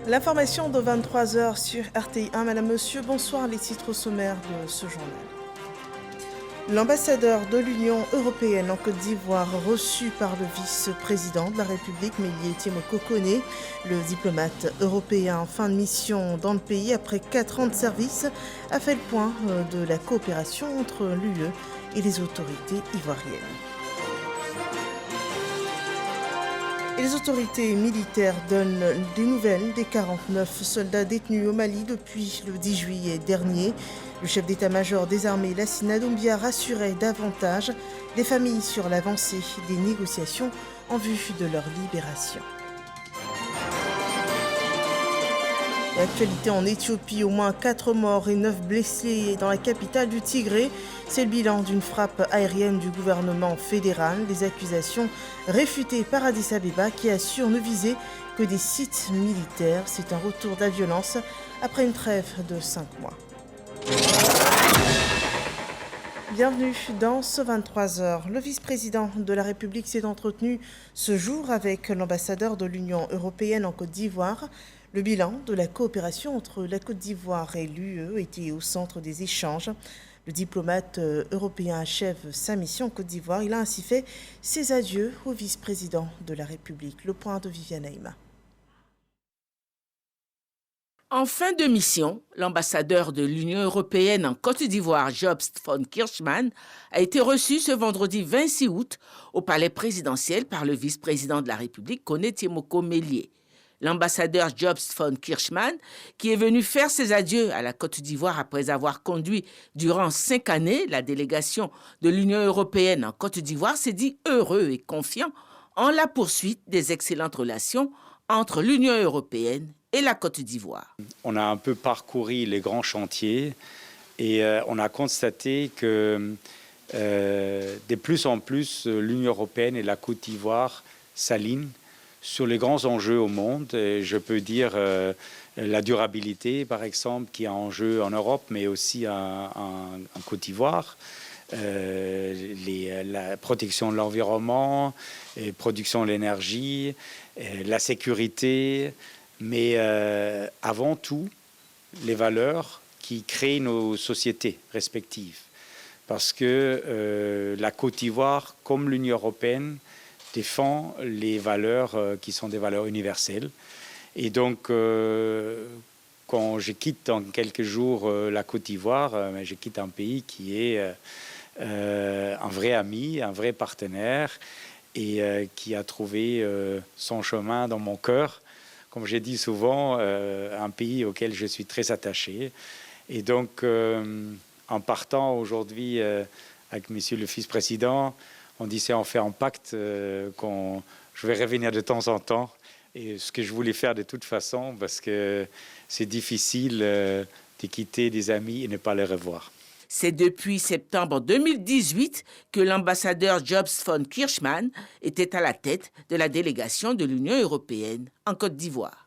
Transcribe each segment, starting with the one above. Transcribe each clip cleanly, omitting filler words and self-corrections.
L'information de 23 heures sur RTI1. Madame, Monsieur, bonsoir. Les titres sommaires de ce journal. L'ambassadeur de l'Union européenne en Côte d'Ivoire reçu par le vice-président de la République, Mélié Timoko Koné. Le diplomate européen en fin de mission dans le pays après 4 ans de service a fait le point de la coopération entre l'UE et les autorités ivoiriennes. Et les autorités militaires donnent des nouvelles des 49 soldats détenus au Mali depuis le 10 juillet dernier. Le chef d'état-major des armées, Lassina Doumbia, rassurait davantage les familles sur l'avancée des négociations en vue de leur libération. L'actualité en Éthiopie, au moins 4 morts et 9 blessés dans la capitale du Tigré. C'est le bilan d'une frappe aérienne du gouvernement fédéral. Des accusations réfutées par Addis Abeba qui assure ne viser que des sites militaires. C'est un retour de la violence après une trêve de 5 mois. Bienvenue dans ce 23 heures. Le vice-président de la République s'est entretenu ce jour avec l'ambassadeur de l'Union européenne en Côte d'Ivoire. Le bilan de la coopération entre la Côte d'Ivoire et l'UE était au centre des échanges. Le diplomate européen achève sa mission en Côte d'Ivoire. Il a ainsi fait ses adieux au vice-président de la République. Le point de Viviane Aïma. En fin de mission, l'ambassadeur de l'Union européenne en Côte d'Ivoire, Jobst von Kirchmann, a été reçu ce vendredi 26 août au palais présidentiel par le vice-président de la République, Koné Timoko Mélié. L'ambassadeur Jobst von Kirchmann, qui est venu faire ses adieux à la Côte d'Ivoire après avoir conduit durant 5 années la délégation de l'Union européenne en Côte d'Ivoire, s'est dit heureux et confiant en la poursuite des excellentes relations entre l'Union européenne et la Côte d'Ivoire. On a un peu parcouru les grands chantiers et on a constaté que de plus en plus l'Union européenne et la Côte d'Ivoire s'alignent sur les grands enjeux au monde. Et je peux dire la durabilité, par exemple, qui est en jeu en Europe, mais aussi en Côte d'Ivoire. La protection de l'environnement, la production de l'énergie, la sécurité, mais avant tout, les valeurs qui créent nos sociétés respectives. Parce que la Côte d'Ivoire, comme l'Union européenne, défend les valeurs qui sont des valeurs universelles. Et donc, quand je quitte dans quelques jours la Côte d'Ivoire, je quitte un pays qui est un vrai ami, un vrai partenaire et qui a trouvé son chemin dans mon cœur. Comme j'ai dit souvent, un pays auquel je suis très attaché. Et donc, en partant aujourd'hui avec monsieur le vice-président, on dit on fait un pacte je vais revenir de temps en temps. Et ce que je voulais faire de toute façon, parce que c'est difficile de quitter des amis et ne pas les revoir. C'est depuis septembre 2018 que l'ambassadeur Jobst von Kirchmann était à la tête de la délégation de l'Union européenne en Côte d'Ivoire.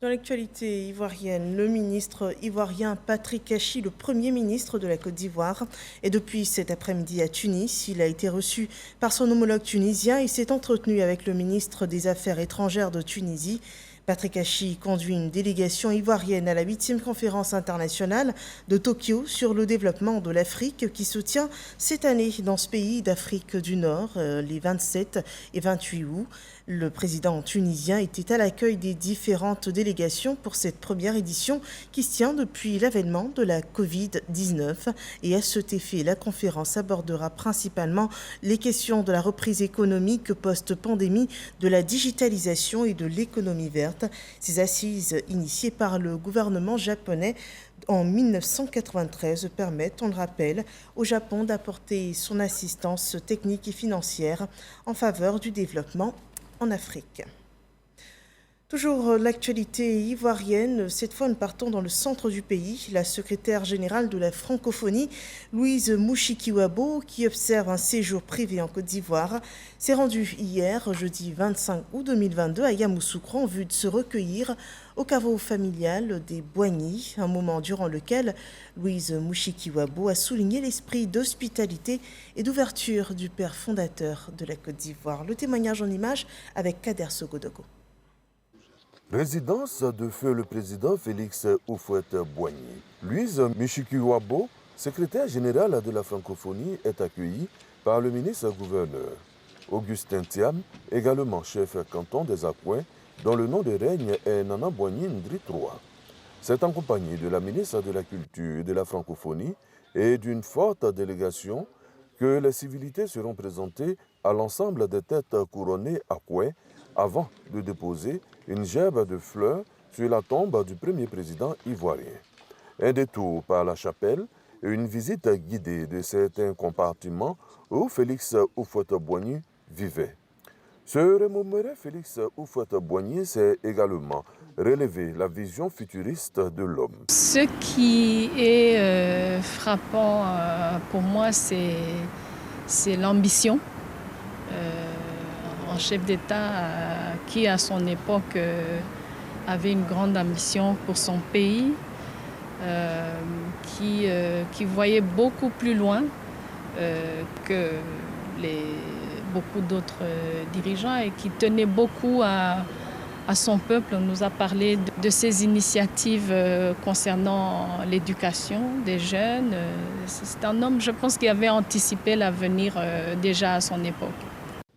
Dans l'actualité ivoirienne, le ministre ivoirien Patrick Kachi, le Premier ministre de la Côte d'Ivoire, est depuis cet après-midi à Tunis. Il a été reçu par son homologue tunisien et s'est entretenu avec le ministre des Affaires étrangères de Tunisie. Patrick Kachi conduit une délégation ivoirienne à la 8e conférence internationale de Tokyo sur le développement de l'Afrique qui se tient cette année dans ce pays d'Afrique du Nord, les 27 et 28 août. Le président tunisien était à l'accueil des différentes délégations pour cette première édition qui se tient depuis l'avènement de la Covid-19. Et à cet effet, la conférence abordera principalement les questions de la reprise économique post-pandémie, de la digitalisation et de l'économie verte. Ces assises initiées par le gouvernement japonais en 1993 permettent, on le rappelle, au Japon d'apporter son assistance technique et financière en faveur du développement en Afrique. Toujours l'actualité ivoirienne, cette fois nous partons dans le centre du pays. La secrétaire générale de la francophonie, Louise Mushikiwabo, qui observe un séjour privé en Côte d'Ivoire, s'est rendue hier, jeudi 25 août 2022, à Yamoussoukro en vue de se recueillir au caveau familial des Boigny, un moment durant lequel Louise Mushikiwabo a souligné l'esprit d'hospitalité et d'ouverture du père fondateur de la Côte d'Ivoire. Le témoignage en images avec Kader Sogodogo. Résidence de feu le président Félix Houphouët-Boigny. Louise Michikiwabo, secrétaire générale de la francophonie, est accueillie par le ministre-gouverneur. Augustin Thiam, également chef canton des Acouins, dont le nom de règne est Nana Boigny Ndri III. C'est en compagnie de la ministre de la Culture et de la Francophonie et d'une forte délégation que les civilités seront présentées à l'ensemble des têtes couronnées Acouins avant de déposer une gerbe de fleurs sur la tombe du premier président ivoirien. Un détour par la chapelle et une visite guidée de certains compartiments où Félix Houphouët-Boigny vivait. Se remémorer Félix Houphouët-Boigny, c'est également relever la vision futuriste de l'homme. Ce qui est frappant pour moi, c'est l'ambition. Un chef d'État qui, à son époque, avait une grande ambition pour son pays, qui voyait beaucoup plus loin que beaucoup d'autres dirigeants et qui tenait beaucoup à son peuple. On nous a parlé de ses initiatives concernant l'éducation des jeunes. C'est un homme, je pense, qui avait anticipé l'avenir déjà à son époque.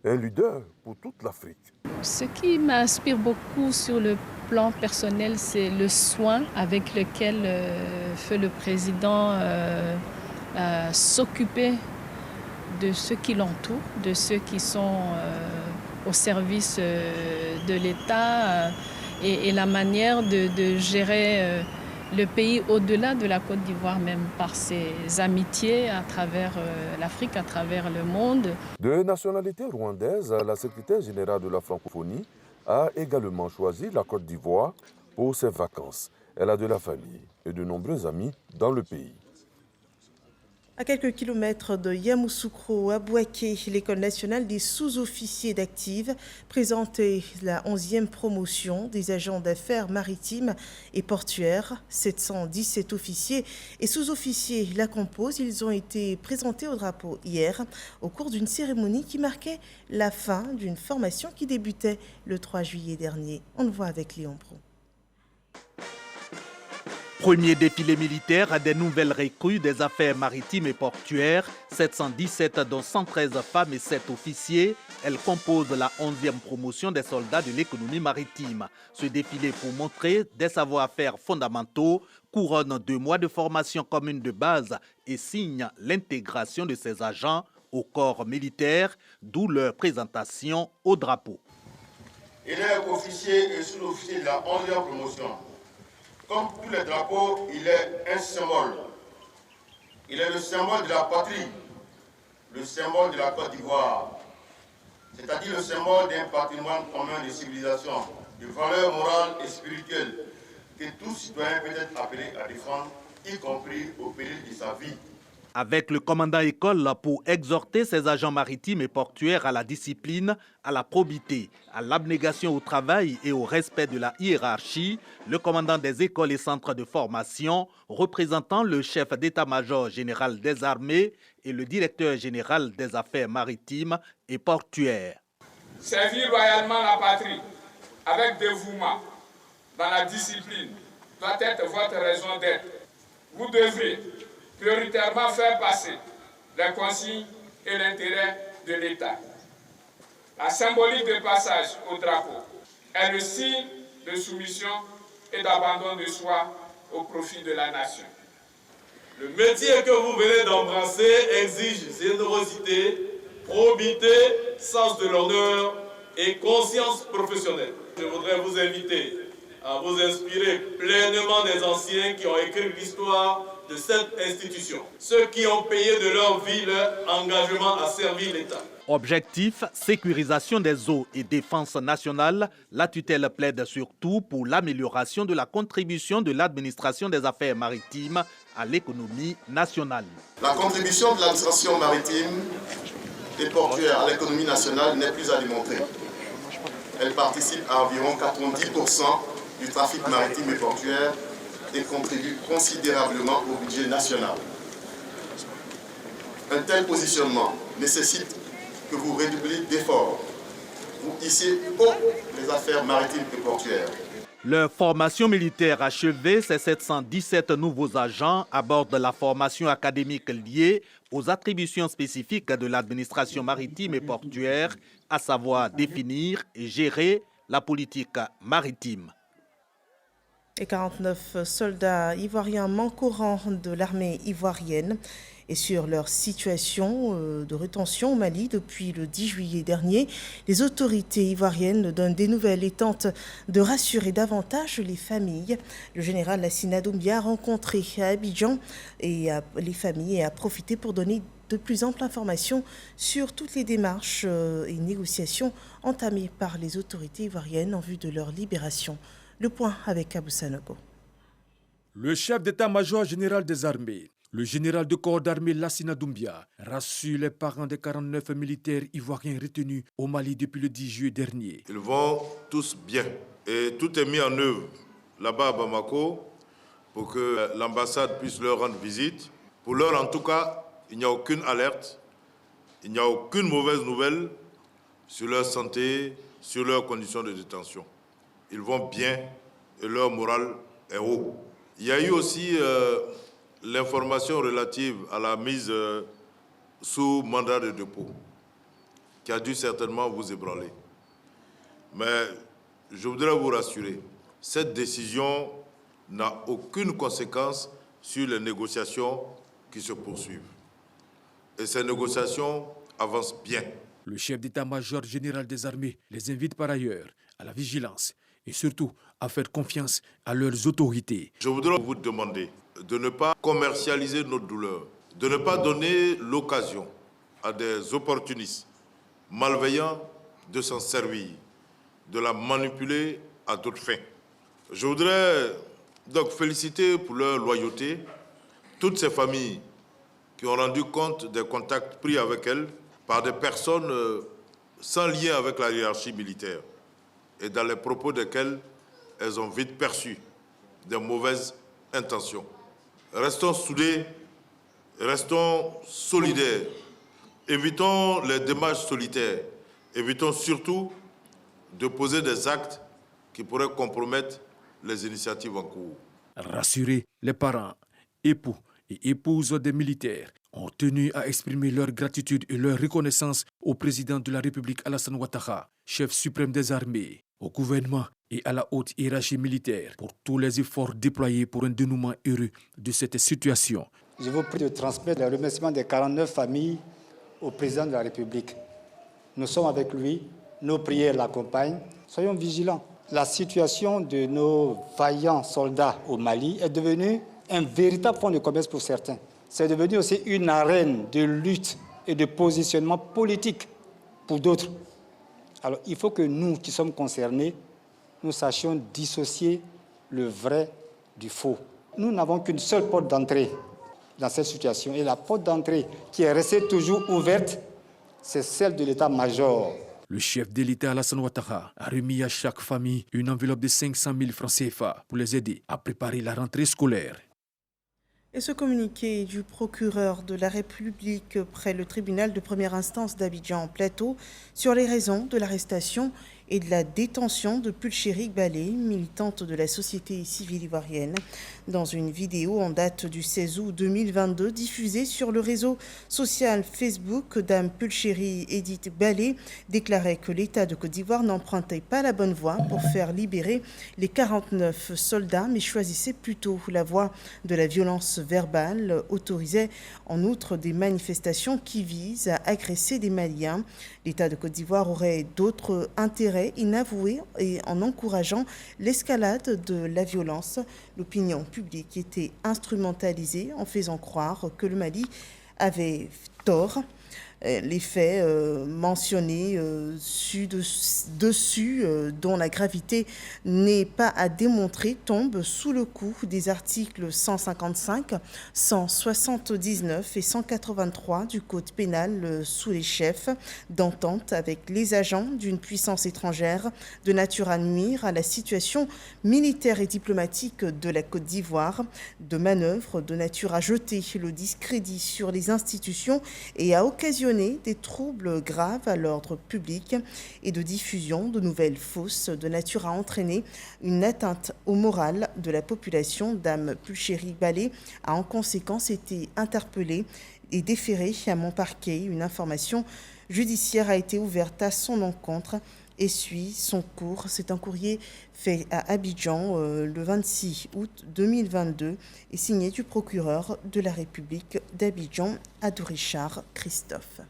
Un leader pour toute l'Afrique. Ce qui m'inspire beaucoup sur le plan personnel, c'est le soin avec lequel fait le président s'occuper de ceux qui l'entourent, de ceux qui sont au service de l'État et la manière de gérer le pays au-delà de la Côte d'Ivoire, même par ses amitiés à travers l'Afrique, à travers le monde. De nationalité rwandaise, la secrétaire générale de la francophonie a également choisi la Côte d'Ivoire pour ses vacances. Elle a de la famille et de nombreux amis dans le pays. À quelques kilomètres de Yamoussoukro, à Bouaké, l'École nationale des sous-officiers d'active présentait la 11e promotion des agents d'affaires maritimes et portuaires. 717 officiers et sous-officiers la composent. Ils ont été présentés au drapeau hier au cours d'une cérémonie qui marquait la fin d'une formation qui débutait le 3 juillet dernier. On le voit avec Léon Pro. Premier défilé militaire des nouvelles recrues des affaires maritimes et portuaires, 717 dont 113 femmes et 7 officiers. Elles composent la 11e promotion des soldats de l'économie maritime. Ce défilé pour montrer des savoir-faire fondamentaux couronne 2 mois de formation commune de base et signe l'intégration de ces agents au corps militaire, d'où leur présentation au drapeau. Il est officier et sous-officier de la 11e promotion. Comme tous les drapeaux, il est un symbole. Il est le symbole de la patrie, le symbole de la Côte d'Ivoire, c'est-à-dire le symbole d'un patrimoine commun de civilisation, de valeurs morales et spirituelles que tout citoyen peut être appelé à défendre, y compris au péril de sa vie. Avec le commandant école pour exhorter ses agents maritimes et portuaires à la discipline, à la probité, à l'abnégation au travail et au respect de la hiérarchie, le commandant des écoles et centres de formation, représentant le chef d'état-major général des armées et le directeur général des affaires maritimes et portuaires. Servir loyalement la patrie avec dévouement dans la discipline doit être votre raison d'être. Vous devez prioritairement faire passer les consignes et l'intérêt de l'État. La symbolique de passage au drapeau est le signe de soumission et d'abandon de soi au profit de la nation. Le métier que vous venez d'embrasser exige générosité, probité, sens de l'honneur et conscience professionnelle. Je voudrais vous inviter à vous inspirer pleinement des anciens qui ont écrit l'histoire de cette institution, ceux qui ont payé de leur vie leur engagement à servir l'État. Objectif, sécurisation des eaux et défense nationale. La tutelle plaide surtout pour l'amélioration de la contribution de l'administration des affaires maritimes à l'économie nationale. La contribution de l'administration maritime et portuaire à l'économie nationale n'est plus à démontrer. Elle participe à environ 90% du trafic maritime et portuaire et contribue considérablement au budget national. Un tel positionnement nécessite que vous redoubliez d'efforts. Vous hissez haut les affaires maritimes et portuaires. Leur formation militaire achevée, ces 717 nouveaux agents abordent la formation académique liée aux attributions spécifiques de l'administration maritime et portuaire, à savoir définir et gérer la politique maritime. Et 49 soldats ivoiriens manquent au rang de l'armée ivoirienne. Et sur leur situation de rétention au Mali depuis le 10 juillet dernier, les autorités ivoiriennes donnent des nouvelles et tentent de rassurer davantage les familles. Le général Lassina Doumbia a rencontré à Abidjan les familles et a profité pour donner de plus amples informations sur toutes les démarches et négociations entamées par les autorités ivoiriennes en vue de leur libération. Le point avec Abou Sanogo. Le chef d'état-major général des armées, le général de corps d'armée Lassina Doumbia, rassure les parents des 49 militaires ivoiriens retenus au Mali depuis le 10 juillet dernier. Ils vont tous bien et tout est mis en œuvre là-bas à Bamako pour que l'ambassade puisse leur rendre visite. Pour l'heure, en tout cas, il n'y a aucune alerte, il n'y a aucune mauvaise nouvelle sur leur santé, sur leurs conditions de détention. Ils vont bien et leur moral est haut. Il y a eu aussi l'information relative à la mise sous mandat de dépôt, qui a dû certainement vous ébranler. Mais je voudrais vous rassurer, cette décision n'a aucune conséquence sur les négociations qui se poursuivent. Et ces négociations avancent bien. Le chef d'état-major général des armées les invite par ailleurs à la vigilance et surtout à faire confiance à leurs autorités. Je voudrais vous demander de ne pas commercialiser notre douleur, de ne pas donner l'occasion à des opportunistes malveillants de s'en servir, de la manipuler à d'autres fins. Je voudrais donc féliciter pour leur loyauté toutes ces familles qui ont rendu compte des contacts pris avec elles par des personnes sans lien avec la hiérarchie militaire et dans les propos desquels elles ont vite perçu des mauvaises intentions. Restons soudés, restons solidaires, évitons les démarches solitaires, évitons surtout de poser des actes qui pourraient compromettre les initiatives en cours. Rassurer les parents, époux et épouses des militaires ont tenu à exprimer leur gratitude et leur reconnaissance au président de la République Alassane Ouattara, chef suprême des armées, au gouvernement et à la haute hiérarchie militaire pour tous les efforts déployés pour un dénouement heureux de cette situation. Je vous prie de transmettre les remerciements des 49 familles au président de la République. Nous sommes avec lui, nos prières l'accompagnent. Soyons vigilants. La situation de nos vaillants soldats au Mali est devenue un véritable fonds de commerce pour certains. C'est devenu aussi une arène de lutte et de positionnement politique pour d'autres. Alors il faut que nous qui sommes concernés, nous sachions dissocier le vrai du faux. Nous n'avons qu'une seule porte d'entrée dans cette situation. Et la porte d'entrée qui est restée toujours ouverte, c'est celle de l'état-major. Le chef de l'État Alassane Ouattara a remis à chaque famille une enveloppe de 500 000 francs CFA pour les aider à préparer la rentrée scolaire. Et ce communiqué du procureur de la République près le tribunal de première instance d'Abidjan-Plateau sur les raisons de l'arrestation et de la détention de Pulchérie Balé, militante de la société civile ivoirienne. Dans une vidéo en date du 16 août 2022 diffusée sur le réseau social Facebook, Dame Pulchérie Edith Balé déclarait que l'État de Côte d'Ivoire n'empruntait pas la bonne voie pour faire libérer les 49 soldats, mais choisissait plutôt la voie de la violence verbale, autorisait en outre des manifestations qui visent à agresser des Maliens. L'État de Côte d'Ivoire aurait d'autres intérêts inavoués et en encourageant l'escalade de la violence. L'opinion publique était instrumentalisée en faisant croire que le Mali avait tort. Les faits mentionnés dessus, dont la gravité n'est pas à démontrer, tombent sous le coup des articles 155, 179 et 183 du Code pénal sous les chefs d'entente avec les agents d'une puissance étrangère de nature à nuire à la situation militaire et diplomatique de la Côte d'Ivoire, de manœuvres de nature à jeter le discrédit sur les institutions et à occasionner cautionner des troubles graves à l'ordre public et de diffusion de nouvelles fausses de nature à entraîner une atteinte au moral de la population. Dame Pulchéry Ballet a en conséquence été interpellée et déférée à mon parquet. Une information judiciaire a été ouverte à son encontre et suit son cours. C'est un courrier fait à Abidjan le 26 août 2022 et signé du procureur de la République d'Abidjan, Adou Richard Christophe.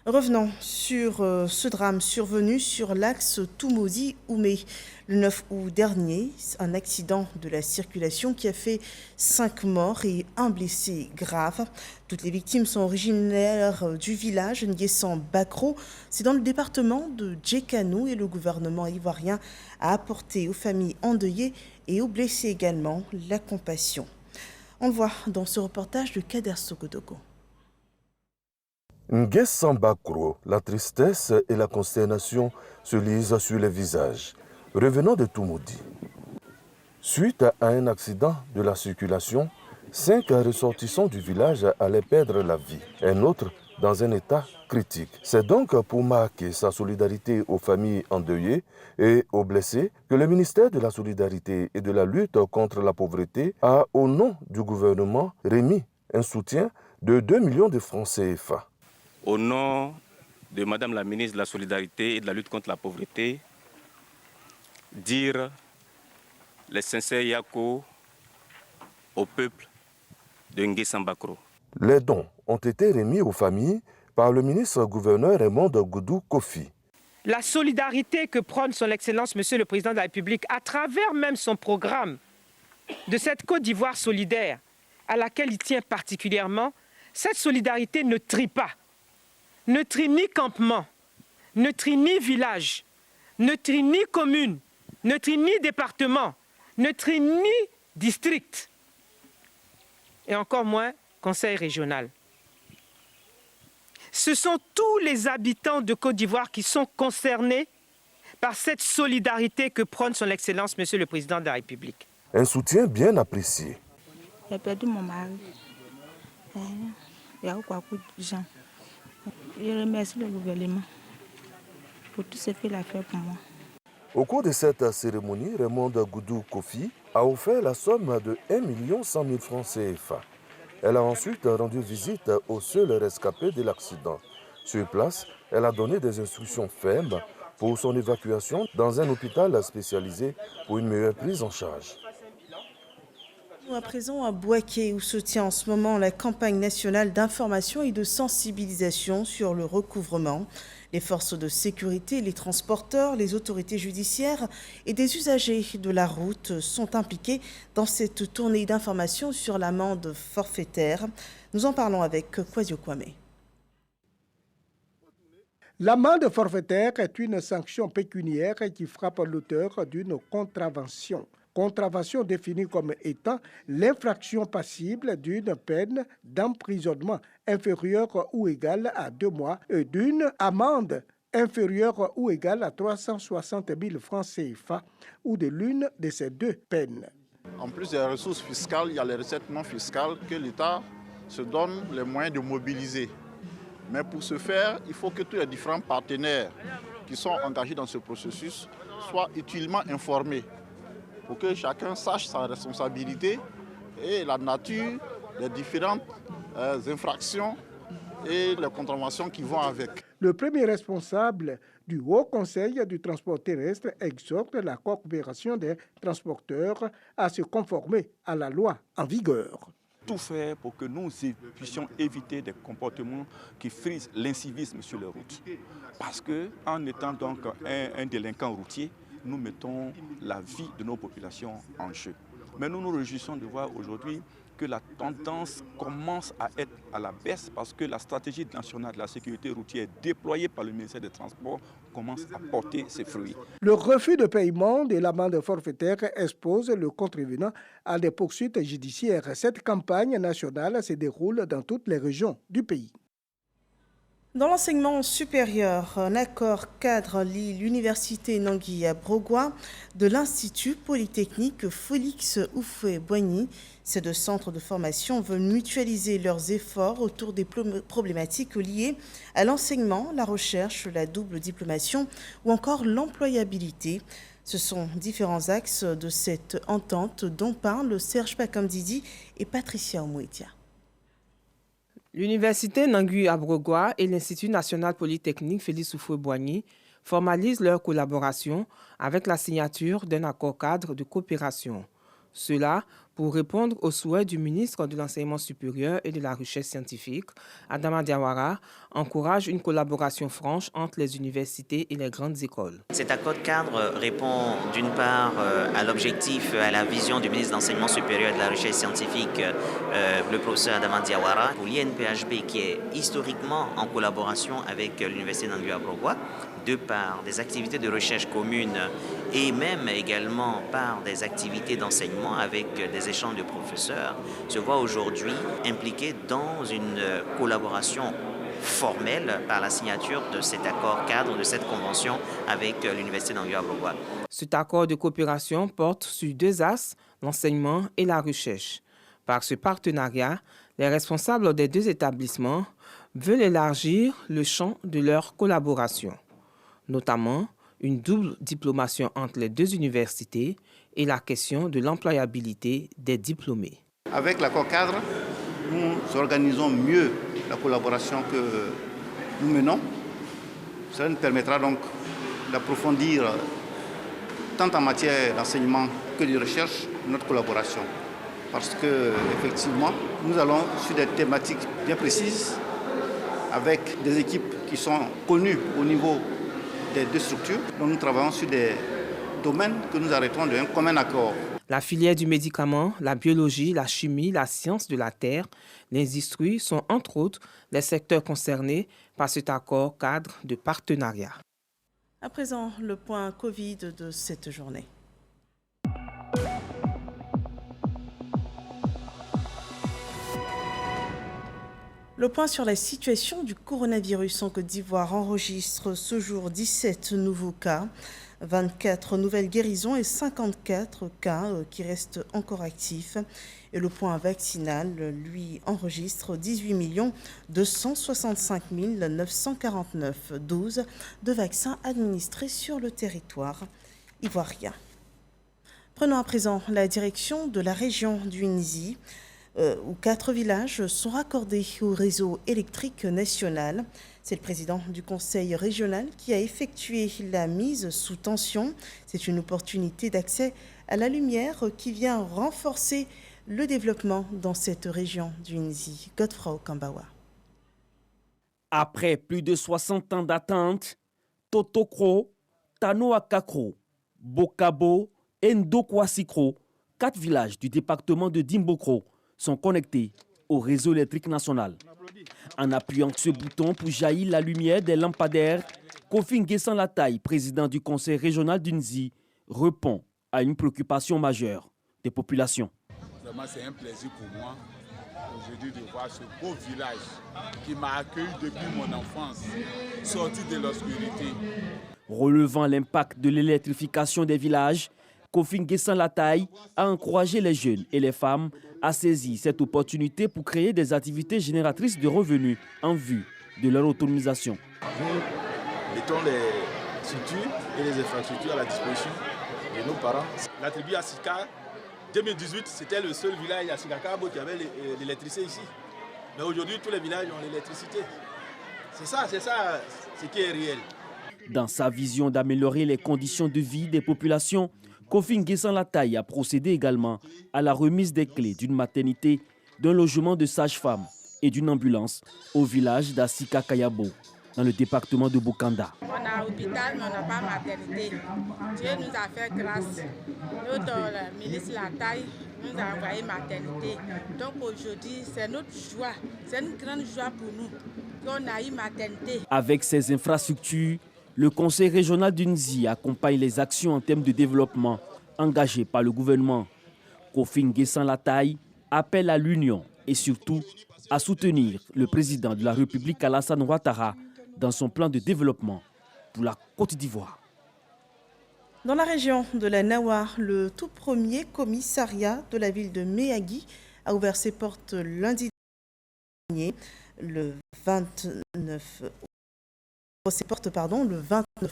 Revenons sur ce drame survenu sur l'axe Toumosi-Oumé. Le 9 août dernier, un accident de la circulation qui a fait 5 morts et 1 blessé grave. Toutes les victimes sont originaires du village Nguessan-Bakro. C'est dans le département de Djekanou et le gouvernement ivoirien a apporté aux familles endeuillées et aux blessés également la compassion. On le voit dans ce reportage de Kader Sogodogo. Nguessan-Bakro, la tristesse et la consternation se lisent sur les visages. Revenons de Toumoudi. Suite à un accident de la circulation, 5 ressortissants du village allaient perdre la vie, un autre dans un état critique. C'est donc pour marquer sa solidarité aux familles endeuillées et aux blessés que le ministère de la Solidarité et de la lutte contre la pauvreté a, au nom du gouvernement, remis un soutien de 2 millions de francs CFA. Au nom de Madame la ministre de la Solidarité et de la lutte contre la pauvreté, dire les sincères yako au peuple de Nguessan-Bakro. Les dons ont été remis aux familles par le ministre-gouverneur Raymond Goudou Kofi. La solidarité que prône son Excellence, Monsieur le Président de la République, à travers même son programme de cette Côte d'Ivoire solidaire, à laquelle il tient particulièrement, cette solidarité ne trie pas. Ne trie ni campement, ne trie ni village, ne trie ni commune, ne trie ni département, ne trie ni district, et encore moins conseil régional. Ce sont tous les habitants de Côte d'Ivoire qui sont concernés par cette solidarité que prône son Excellence, Monsieur le Président de la République. Un soutien bien apprécié. J'ai perdu mon mari. Il y a beaucoup de gens. Je remercie le gouvernement pour tout ce qu'il a fait pour moi. Au cours de cette cérémonie, Raymond Goudou Kofi a offert la somme de 1 100 000 francs CFA. Elle a ensuite rendu visite aux seuls rescapés de l'accident. Sur place, elle a donné des instructions fermes pour son évacuation dans un hôpital spécialisé pour une meilleure prise en charge. À présent à Bouaké, où se tient en ce moment la campagne nationale d'information et de sensibilisation sur le recouvrement. Les forces de sécurité, les transporteurs, les autorités judiciaires et des usagers de la route sont impliqués dans cette tournée d'information sur l'amende forfaitaire. Nous en parlons avec Kwasio Kwame. L'amende forfaitaire est une sanction pécuniaire qui frappe l'auteur d'une contravention. Contravention définie comme étant l'infraction passible d'une peine d'emprisonnement inférieure ou égale à 2 mois et d'une amende inférieure ou égale à 360 000 francs CFA ou de l'une de ces 2 peines. En plus des ressources fiscales, il y a les recettes non fiscales que l'État se donne les moyens de mobiliser. Mais pour ce faire, il faut que tous les différents partenaires qui sont engagés dans ce processus soient utilement informés, pour que chacun sache sa responsabilité et la nature des différentes infractions et les contraventions qui vont avec. Le premier responsable du Haut Conseil du transport terrestre exhorte la coopération des transporteurs à se conformer à la loi en vigueur. Tout faire pour que nous puissions éviter des comportements qui frisent l'incivisme sur les routes. Parce qu'en étant donc un délinquant routier, nous mettons la vie de nos populations en jeu. Mais nous nous réjouissons de voir aujourd'hui que la tendance commence à être à la baisse parce que la stratégie nationale de la sécurité routière déployée par le ministère des Transports commence à porter ses fruits. Le refus de paiement de l'amende forfaitaire expose le contrevenant à des poursuites judiciaires. Cette campagne nationale se déroule dans toutes les régions du pays. Dans l'enseignement supérieur, un accord cadre lie l'université Nangui-Abrogwa de l'Institut Polytechnique Félix Houphouët-Boigny. Ces deux centres de formation veulent mutualiser leurs efforts autour des problématiques liées à l'enseignement, la recherche, la double diplomation ou encore l'employabilité. Ce sont différents axes de cette entente dont parlent Serge Pakamdidi et Patricia Omouetia. L'université Nangui-Abrogwa et l'Institut national polytechnique Félix Houphouët-Boigny formalisent leur collaboration avec la signature d'un accord cadre de coopération. Cela pour répondre aux souhaits du ministre de l'Enseignement supérieur et de la Recherche scientifique, Adama Diawara, encourage une collaboration franche entre les universités et les grandes écoles. Cet accord cadre répond d'une part à l'objectif, à la vision du ministre de l'Enseignement supérieur et de la Recherche scientifique, le professeur Adama Diawara, pour l'INPHB qui est historiquement en collaboration avec l'université Nangui-Abrogwa, de par des activités de recherche communes et même également par des activités d'enseignement avec des échanges de professeurs, se voit aujourd'hui impliqué dans une collaboration formelle par la signature de cet accord cadre, de cette convention avec l'université Nangui-Abrogwa. Cet accord de coopération porte sur deux axes, l'enseignement et la recherche. Par ce partenariat, les responsables des deux établissements veulent élargir le champ de leur collaboration, notamment une double diplomation entre les deux universités et la question de l'employabilité des diplômés. Avec l'accord cadre, nous organisons mieux la collaboration que nous menons. Cela nous permettra donc d'approfondir, tant en matière d'enseignement que de recherche, notre collaboration. Parce qu'effectivement, nous allons sur des thématiques bien précises, avec des équipes qui sont connues au niveau des deux structures. Donc nous travaillons sur des domaines que nous arrêtons d'un commun accord. La filière du médicament, la biologie, la chimie, la science de la terre, l'industrie sont entre autres les secteurs concernés par cet accord cadre de partenariat. À présent, le point Covid de cette journée. Le point sur la situation du coronavirus en Côte d'Ivoire enregistre ce jour 17 nouveaux cas, 24 nouvelles guérisons et 54 cas qui restent encore actifs. Et le point vaccinal, lui, enregistre 18 265 949 doses de vaccins administrés sur le territoire ivoirien. Prenons à présent la direction de la région du Nzi, où 4 villages sont raccordés au réseau électrique national. C'est le président du conseil régional qui a effectué la mise sous tension. C'est une opportunité d'accès à la lumière qui vient renforcer le développement dans cette région du Nzi. Godfrey Okambawa. Après plus de 60 ans d'attente, Totokro, Tanoakakro, Bokabo et Ndokwasikro, 4 villages du département de Dimbokro, sont connectés au réseau électrique national. En appuyant ce bouton pour jaillir la lumière des lampadaires, Kofi Nguessan Lataï, président du conseil régional du Nzi, répond à une préoccupation majeure des populations. Vraiment, c'est un plaisir pour moi aujourd'hui de voir ce beau village qui m'a accueilli depuis mon enfance, sorti de l'obscurité. Relevant l'impact de l'électrification des villages, Kofi Nguessan Lataï a encouragé les jeunes et les femmes à saisir cette opportunité pour créer des activités génératrices de revenus en vue de leur autonomisation. Nous mettons les structures et les infrastructures à la disposition de nos parents. La tribu Asika, 2018, c'était le seul village à Sikakabo qui avait l'électricité ici. Mais aujourd'hui, tous les villages ont l'électricité. C'est ça ce qui est réel. Dans sa vision d'améliorer les conditions de vie des populations, Kofi Nguessan Lataï a procédé également à la remise des clés d'une maternité, d'un logement de sage-femme et d'une ambulance au village d'Asika Kayabo, dans le département de Bokanda. On a un hôpital, mais on n'a pas maternité. Dieu nous a fait grâce. Notre ministre Lataï nous a envoyé maternité. Donc aujourd'hui, c'est notre joie. C'est une grande joie pour nous qu'on a eu maternité. Avec ces infrastructures, le conseil régional du Nzi accompagne les actions en termes de développement engagées par le gouvernement. Kofi Nguessan Lataï appelle à l'union et surtout à soutenir le président de la République Alassane Ouattara dans son plan de développement pour la Côte d'Ivoire. Dans la région de la Nawa, le tout premier commissariat de la ville de Méagui a ouvert ses portes lundi dernier, le 29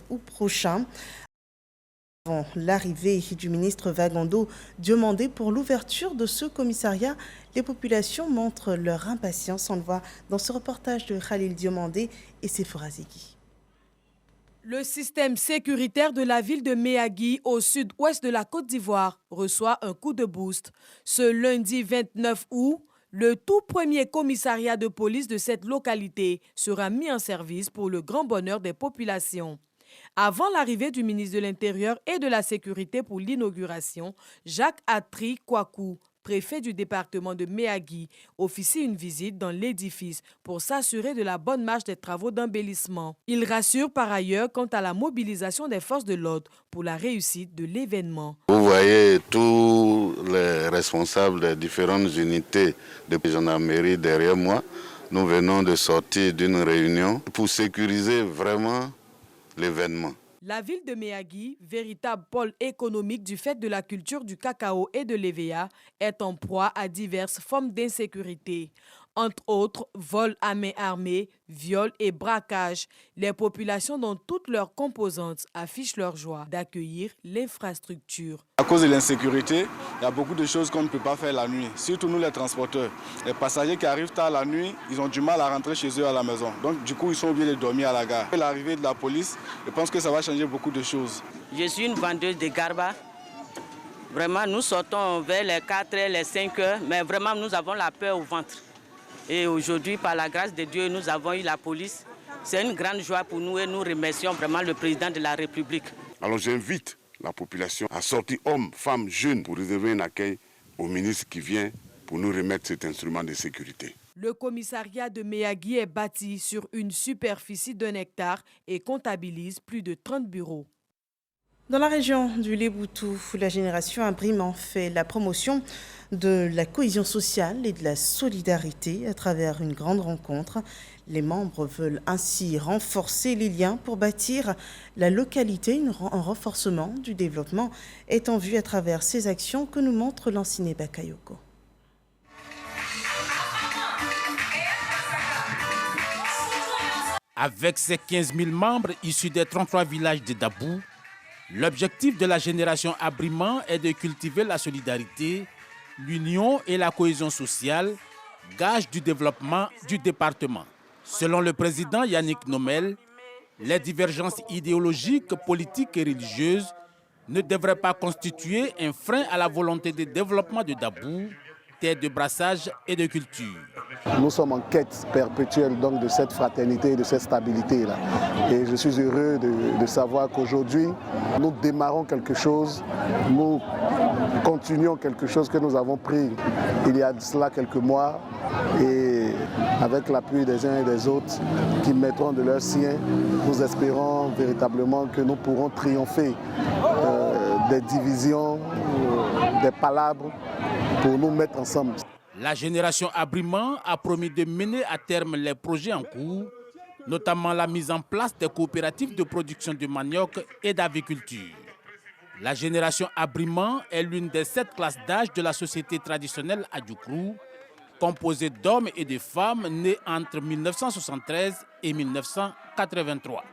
août prochain. Avant l'arrivée du ministre Vagando Diomandé pour l'ouverture de ce commissariat, les populations montrent leur impatience. On le voit dans ce reportage de Khalil Diomandé et Sephora Zegui. Le système sécuritaire de la ville de Méagui, au sud-ouest de la Côte d'Ivoire, reçoit un coup de boost. Ce lundi 29 août, le tout premier commissariat de police de cette localité sera mis en service pour le grand bonheur des populations. Avant l'arrivée du ministre de l'Intérieur et de la Sécurité pour l'inauguration, Jacques Atri Kwaku, préfet du département de Méagui, officie une visite dans l'édifice pour s'assurer de la bonne marche des travaux d'embellissement. Il rassure par ailleurs quant à la mobilisation des forces de l'ordre pour la réussite de l'événement. Vous voyez tous les responsables des différentes unités de gendarmerie derrière moi. Nous venons de sortir d'une réunion pour sécuriser vraiment l'événement. La ville de Méagui, véritable pôle économique du fait de la culture du cacao et de l'EVA, est en proie à diverses formes d'insécurité. Entre autres, vols à main armée, viols et braquages. Les populations dans toutes leurs composantes affichent leur joie d'accueillir l'infrastructure. À cause de l'insécurité, il y a beaucoup de choses qu'on ne peut pas faire la nuit, surtout nous les transporteurs. Les passagers qui arrivent tard la nuit, ils ont du mal à rentrer chez eux à la maison. Donc du coup, ils sont obligés de dormir à la gare. L'arrivée de la police, je pense que ça va changer beaucoup de choses. Je suis une vendeuse de garba. Vraiment, nous sortons vers les 4h, les 5h, mais vraiment, nous avons la peur au ventre. Et aujourd'hui, par la grâce de Dieu, nous avons eu la police. C'est une grande joie pour nous et nous remercions vraiment le président de la République. Alors j'invite la population à sortir hommes, femmes, jeunes pour réserver un accueil au ministre qui vient pour nous remettre cet instrument de sécurité. Le commissariat de Méagui est bâti sur une superficie d'1 hectare et comptabilise plus de 30 bureaux. Dans la région du Léboutou, la génération Abriman fait la promotion de la cohésion sociale et de la solidarité à travers une grande rencontre. Les membres veulent ainsi renforcer les liens pour bâtir la localité. Un renforcement du développement est en vue à travers ces actions que nous montre Lanciné Bakayoko. Avec ses 15 000 membres issus des 33 villages de Dabou, l'objectif de la génération Abriman est de cultiver la solidarité, l'union et la cohésion sociale, gage du développement du département. Selon le président Yannick Nomel, les divergences idéologiques, politiques et religieuses ne devraient pas constituer un frein à la volonté de développement de Dabou, terre de brassage et de culture. Nous sommes en quête perpétuelle donc, de cette fraternité et de cette stabilité-là. Et je suis heureux de savoir qu'aujourd'hui, nous démarrons quelque chose, nous continuons quelque chose que nous avons pris il y a de cela quelques mois. Et avec l'appui des uns et des autres qui mettront de leur sien, nous espérons véritablement que nous pourrons triompher des divisions, des palabres, pour nous mettre ensemble. La génération Abriman a promis de mener à terme les projets en cours, notamment la mise en place des coopératives de production de manioc et d'aviculture. La génération Abriman est l'une des 7 classes d'âge de la société traditionnelle Adjoukrou, composée d'hommes et de femmes nés entre 1973 et 1983.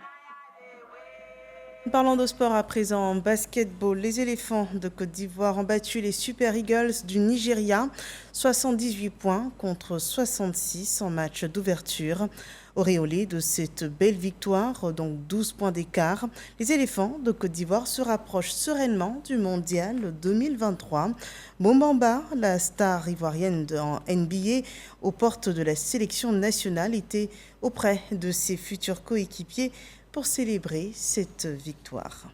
Parlons de sport à présent en basketball. Les éléphants de Côte d'Ivoire ont battu les Super Eagles du Nigeria, 78 points contre 66 en match d'ouverture. Auréolés de cette belle victoire, donc 12 points d'écart, les éléphants de Côte d'Ivoire se rapprochent sereinement du mondial 2023. Bombamba, la star ivoirienne en NBA, aux portes de la sélection nationale, était auprès de ses futurs coéquipiers pour célébrer cette victoire.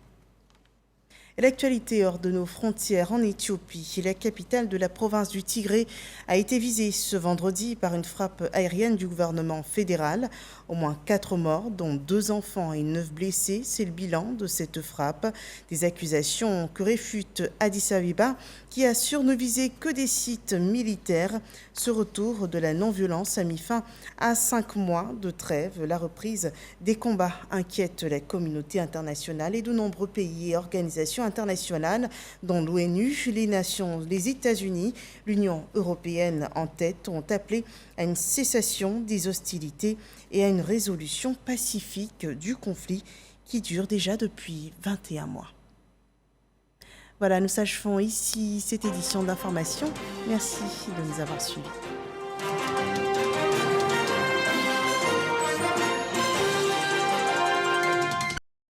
Et l'actualité hors de nos frontières en Éthiopie, la capitale de la province du Tigré, a été visée ce vendredi par une frappe aérienne du gouvernement fédéral. Au moins 4 morts, dont 2 enfants et 9 blessés. C'est le bilan de cette frappe. Des accusations que réfute Addis Abeba, qui assure ne viser que des sites militaires. Ce retour de la non-violence a mis fin à 5 mois de trêve. La reprise des combats inquiète la communauté internationale et de nombreux pays et organisations internationales, dont l'ONU, les Nations, les États-Unis, l'Union européenne en tête, ont appelé à une cessation des hostilités et à une résolution pacifique du conflit qui dure déjà depuis 21 mois. Voilà, nous achevons ici cette édition d'information. Merci de nous avoir suivis.